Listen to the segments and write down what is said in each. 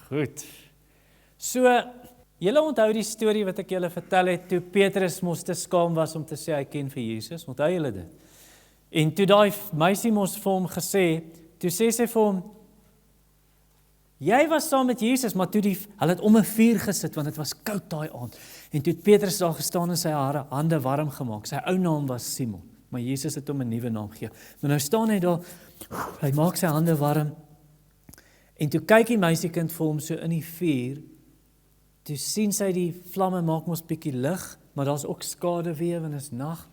Goed. So, julle onthou die storie wat ek julle vertel het, toe Petrus mos te skaam was om te sê hy ken vir Jesus, onthou julle dit? En toe daai meisie mos vir hom gesê, toe sê sy vir hom, jy was saam met Jesus, maar toe hulle het om 'n vuur gesit, want dit was koud daai aand. En toe het Petrus daar gestaan en sy hande warm gemaak. Sy ou naam was Simon, maar Jesus het hom 'n nuwe naam gegee. Maar nou staan hy daar, hy maak sy hande warm, en toe kyk die meisiekind vir hom so in die vuur, toe sien sy die vlamme maak mos bietjie lig, maar daar's ook skaduwee, want dit is nag.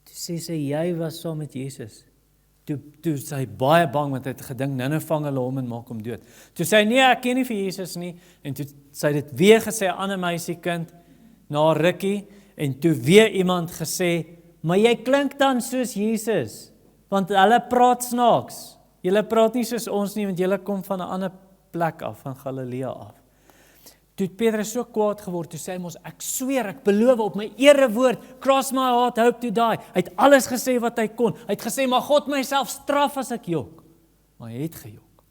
Toe sê sy, jy was saam met Jesus. Toe sy baie bang, want hy het gedink, nou vang hulle hom en maak hom dood. Toe sê hy, nee, ek ken nie vir Jesus nie, en toe sy dit weer gesê, 'n ander meisiekind, na rukkie, en toe weer iemand gesê, maar jy klink dan soos Jesus, want hulle praat snaaks. Julle praat nie soos ons nie, want julle kom van 'n ander plek af, van Galilea af. Toe het Petrus so kwaad geword, toe sê hy mos, ek sweer, ek beloof op my erewoord, cross my heart, hope to die. Hy het alles gesê wat hy kon. Hy het gesê, maar God myself straf as ek jok. Maar hy het gejok.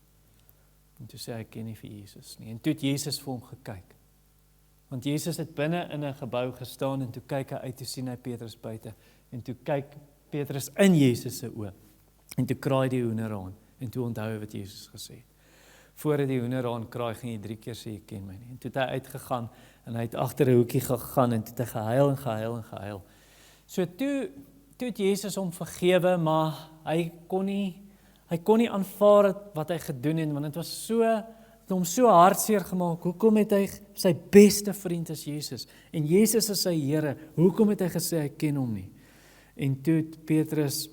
En toe sê hy, ek ken nie vir Jesus nie. En toe het Jesus vir hom gekyk. Want Jesus het binne in 'n gebou gestaan, en toe kyk hy uit, toe sien hy Petrus buite. En toe kyk Petrus in Jesus se oë. En toe kraai die hoenderhaan. En toe onthou hy wat Jesus gesê het. Voordat die hoenderhaan kraai, ging jy 3 keer sê, jy ken my nie. En toe het hy uitgegaan, en hy het agter 'n hoekie gegaan, en toe het hy gehuil en gehuil en gehuil. So toe het Jesus hom vergewe, maar hy kon nie aanvaar wat hy gedoen het, want dit was hom so hartseer gemaak. Hoekom het hy, sy beste vriend is Jesus, en Jesus is sy Here, hoekom het hy gesê, hy ken hom nie? En toe het Petrus,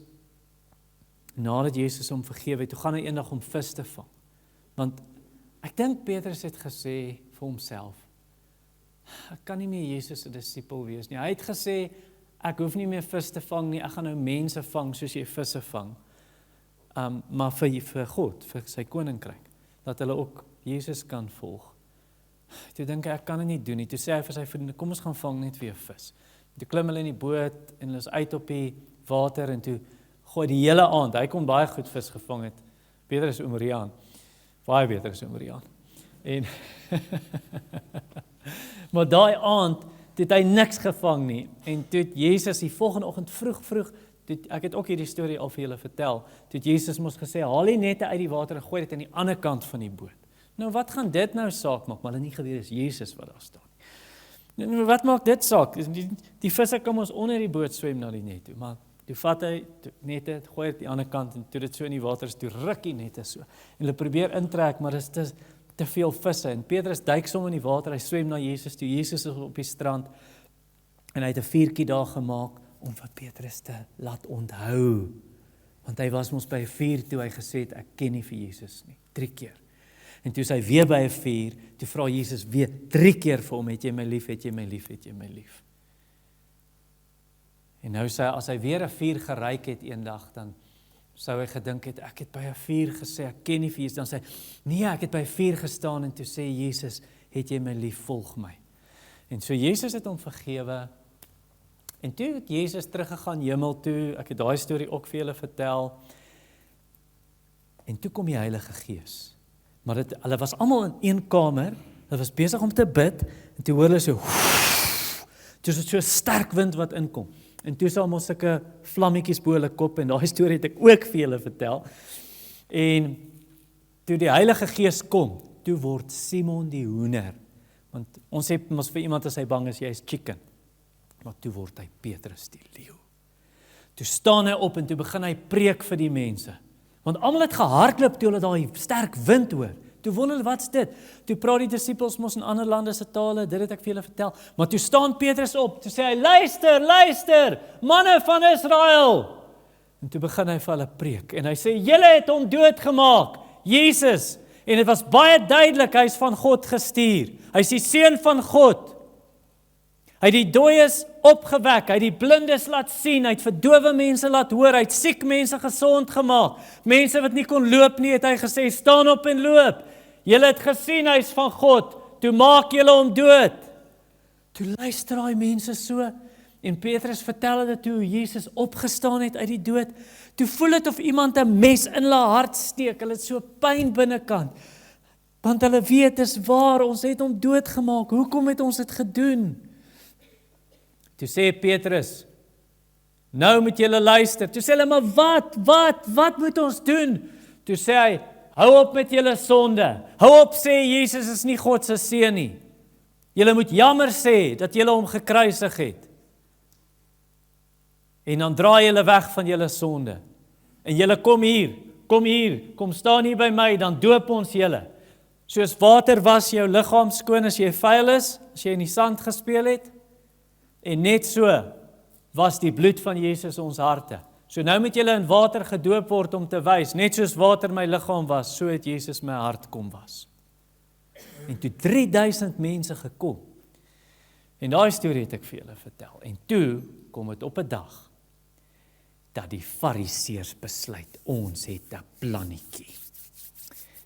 nadat Jesus hom vergewe het, toe gaan hy eendag om vis te vang. Want ek dink Petrus het gesê vir homself, ek kan nie meer Jesus se disipel wees nie. Hy het gesê, ek hoef nie meer vis te vang nie, ek gaan nou mense vang soos jy visse vang. Maar vir God, vir sy koninkryk, dat hulle ook Jesus kan volg. Toe dink ek kan dit nie doen nie. Toe sê hy vir sy vriende, kom ons gaan vang net weer vis. Toe klim hulle in die boot, en hulle is uit op die water, en toe gooi die hele aand, hy kon baie goed vis gevang het, Petrus Omriaan, baie beter as Omriaan. En maar daai aand het hy niks gevang nie. En toe het Jesus die volgende oggend vroeg, ek het ook hierdie storie al vir julle vertel, toe het Jesus mos gesê, haal die nette uit die water en gooi dit aan die ander kant van die boot. Nou wat gaan dit nou saak maak? Maar hulle nie geweet is Jesus wat daar staan nie. Nou, wat maak dit saak? Die visse kom ons onder die boot swem na die net toe, maar toe vat hy nette, gooi dit die ander kant, en toe dit so in die water is, toe ruk die nette so. En hulle probeer intrek, maar dit is te veel visse. En Petrus duik som in die water, hy swem na Jesus toe. Jesus is op die strand, en hy het 'n vuurtjie daar gemaak, om vir Petrus te laat onthou. Want hy was mos by 'n vuur toe hy gesê het, ek ken nie vir Jesus nie. 3 keer. En toe is hy weer by 'n vuur, toe vra Jesus weer 3 keer vir hom, het jy my lief, het jy my lief, het jy my lief. En nou as hy weer 'n vuur geryk het eendag, dan sou hy gedink het, ek het by 'n vuur gesê, ek ken nie vir Jesus, dan sê hy, nee, ek het by 'n vuur gestaan, en toe sê Jesus, het jy my lief, volg my. En so Jesus het hom vergewe, en toe het Jesus teruggegaan hemel toe, ek het daai storie ook vir julle vertel, en toe kom die Heilige Gees. Maar hulle was almal in een kamer, hulle was besig om te bid, en toe hoor hulle so, toe is dit so 'n sterk wind wat inkom. En toe is daar mos sulke vlammetjies bo hulle kop, en daai storie het ek ook vir julle vertel. En toe die Heilige Gees kom, toe word Simon die hoender. Want ons sê mos vir iemand as hy bang is, jy is chicken. Maar toe word hy Petrus die leeu. Toe staan hy op en toe begin hy preek vir die mense. Want almal het gehardloop toe hulle daai sterk wind hoor. Toe wonder hulle, wat's dit? Toe praat die disippels mos in ander lande se tale, dit het ek vir julle vertel. Maar toe staan Petrus op, toe sê hy, luister, manne van Israel. En toe begin hy vir hulle preek, en hy sê, julle het hom doodgemaak, Jesus. En dit was baie duidelik, hy is van God gestuur. Hy is die seun van God. Hy het die dooies opgewek, hy het die blindes laat sien, hy het verdowe mense laat hoor, hy het siek mense gesond gemaak. Mense wat nie kon loop nie, het hy gesê, staan op en loop. Julle het gesien, hy is van God, toe maak julle hom dood. Toe luister daai mense so, en Petrus vertel hulle toe Jesus opgestaan het uit die dood, toe voel het of iemand 'n mes in hulle hart steek, hulle het so pyn binnekant. Want hulle weet is waar, ons het hom doodgemaak. Hoekom het ons dit gedoen? Toe sê Petrus, nou moet julle luister. Toe sê hulle, maar wat moet ons doen? Toe sê hy, hou op met julle sonde. Hou op sê, Jesus is nie God se seun nie. Julle moet jammer sê, dat julle hom gekruisig het. En dan draai julle weg van julle sonde. En julle kom hier, kom staan hier by my, dan doop ons julle. Soos water was jou liggaam skoon as jy vuil is, as jy in die sand gespeel het. En net so was die bloed van Jesus ons harte. So nou moet julle in water gedoop word om te wys, net soos water my liggaam was, so het Jesus my hart kom was. En toe 3000 mense gekom. En daai storie het ek vir julle vertel. En toe kom dit op 'n dag, dat die Fariseërs besluit, ons het 'n plannetjie.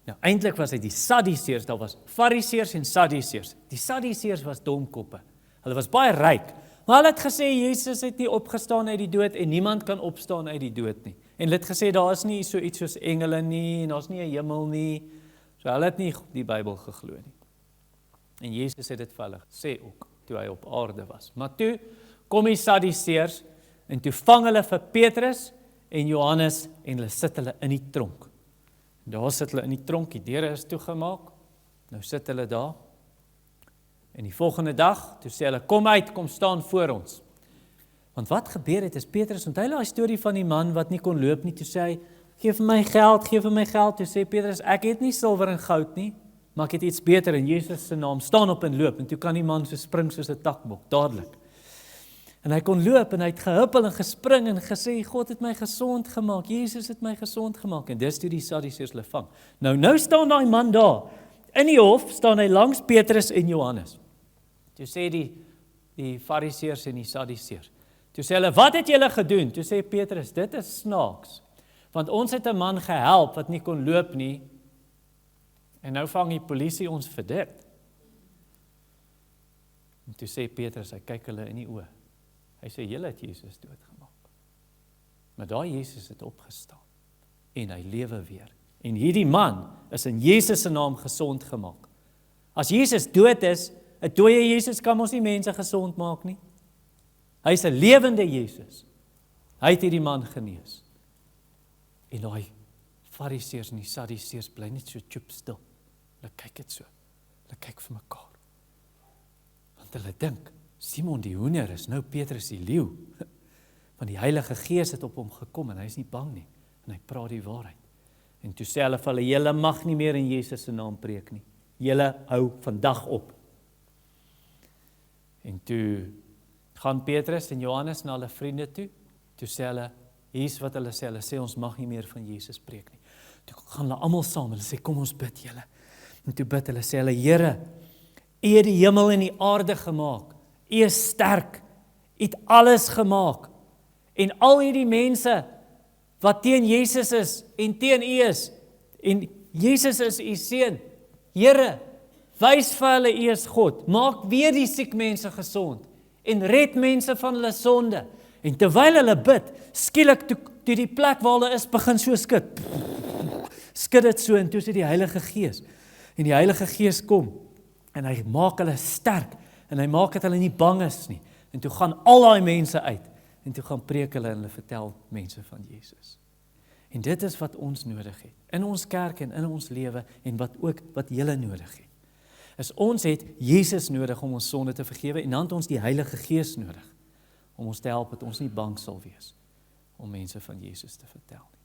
Nou, eintlik was dit die Sadduseërs, daar was Fariseërs en Sadduseërs. Die Sadduseërs was domkoppe. Hulle was baie ryk, maar hulle het gesê, Jezus het nie opgestaan uit die dood, en niemand kan opstaan uit die dood nie. En hulle het gesê, daar is nie so iets soos engele nie, en daar is nie 'n hemel nie. So hulle het nie die Bybel geglo nie. En Jezus het dit vir hulle gesê ook, toe hy op aarde was. Maar toe kom die Sadduseërs, en toe vang hulle vir Petrus en Johannes, en hulle sit hulle in die tronk. Daar sit hulle in die tronk, die deure is toegemaak, nou sit hulle daar, en die volgende dag, toe sê hulle, kom uit, kom staan voor ons. Want wat gebeur het, is Petrus, onthou daai storie van die man wat nie kon loop nie, toe sê hy, geef my geld, toe sê Petrus, ek het nie silwer en goud nie, maar ek het iets beter, in Jesus se naam, staan op en loop, en toe kan die man so spring soos 'n takbok, dadelik. En hy kon loop, en hy het gehuppel en gespring, en gesê, God het my gesond gemaak, Jesus het my gesond gemaak, en dis toe die Sadduseërs hulle vang. Nou staan daai man daar, in die hof staan hy langs Petrus en Johannes. Toe sê die Fariseërs en die Sadduseërs, toe sê hulle, wat het julle gedoen? Toe sê Petrus, dit is snaaks, want ons het 'n man gehelp, wat nie kon loop nie, en nou vang die polisie ons vir dit. En toe sê Petrus, hy kyk hulle in die oë, hy sê, julle het Jesus doodgemaak. Maar daai Jesus het opgestaan, en hy lewe weer. En hierdie man is in Jesus se naam gesond gemaak. As Jesus dood is, 'n dooie Jesus kan ons nie mense gesond maak nie. Hy is 'n lewende Jesus. Hy het hierdie man genees. En daai Fariseërs en die Sadduseërs bly net so stil. Hulle kyk dit so. Hulle kyk vir mekaar. Want hulle dink, Simon die hoender is nou Petrus die leeu. Want die Heilige Gees het op hom gekom en hy is nie bang nie. En hy praat die waarheid. En toe sê hulle vir hulle, julle mag nie meer in Jesus se naam preek nie. Julle hou vandag op. En toe gaan Petrus en Johannes na hulle vriende toe. Toe sê hulle, hier's wat hulle sê ons mag nie meer van Jesus preek nie. Toe gaan hulle almal saam, hulle sê kom ons bid julle. En toe bid hulle, sê hulle, Here, U het die hemel en die aarde gemaak. U is sterk. U het alles gemaak. En al hierdie mense wat teen Jesus is en teen U is, en Jesus is U seun. Here, wys vir hulle U is God. Maak weer die siek mense gesond en red mense van hulle sonde. En terwyl hulle bid, skielik toe die plek waar hulle is begin so skud. Skud dit so en toe sê die Heilige Gees. En die Heilige Gees kom en hy maak hulle sterk en hy maak dat hulle nie bang is nie. En toe gaan al daai mense uit en toe gaan preek hulle en hulle vertel mense van Jesus. En dit is wat ons nodig het in ons kerk en in ons lewe en wat julle nodig het. Is ons het Jesus nodig om ons sonde te vergewe en dan het ons die Heilige Gees nodig om ons te help dat ons nie bang sal wees om mense van Jesus te vertel nie.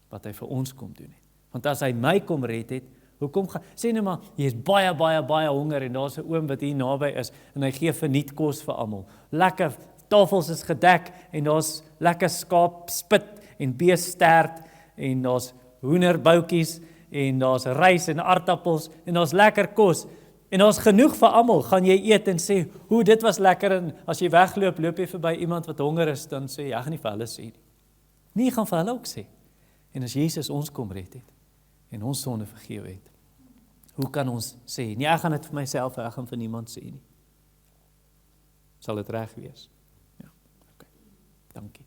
Wat hy vir ons kom doen het. Want as hy my kom red het, hoekom sê nou maar, jy is baie honger en daar's 'n oom wat hier naby is en hy gee verniet kos vir almal. Lekker tafels is gedek en daar's lekker skaapspit en beestert en daar's hoenderboutjies en daar's rys en aardappels en daar's lekker kos en daar's genoeg vir almal. Gaan jy eet en sê, hoe dit was lekker en as jy wegloop, loop jy verby iemand wat honger is, dan sê jy, ek gaan nie vir hulle sê nie. Nee, jy gaan vir hulle ook sê. En as Jesus ons kom red het en ons sonde vergewe het, hoe kan ons sê, nee, ek gaan dit vir myself, ek gaan vir niemand sê nie. Sal dit reg wees? Ja, okay. Dankie.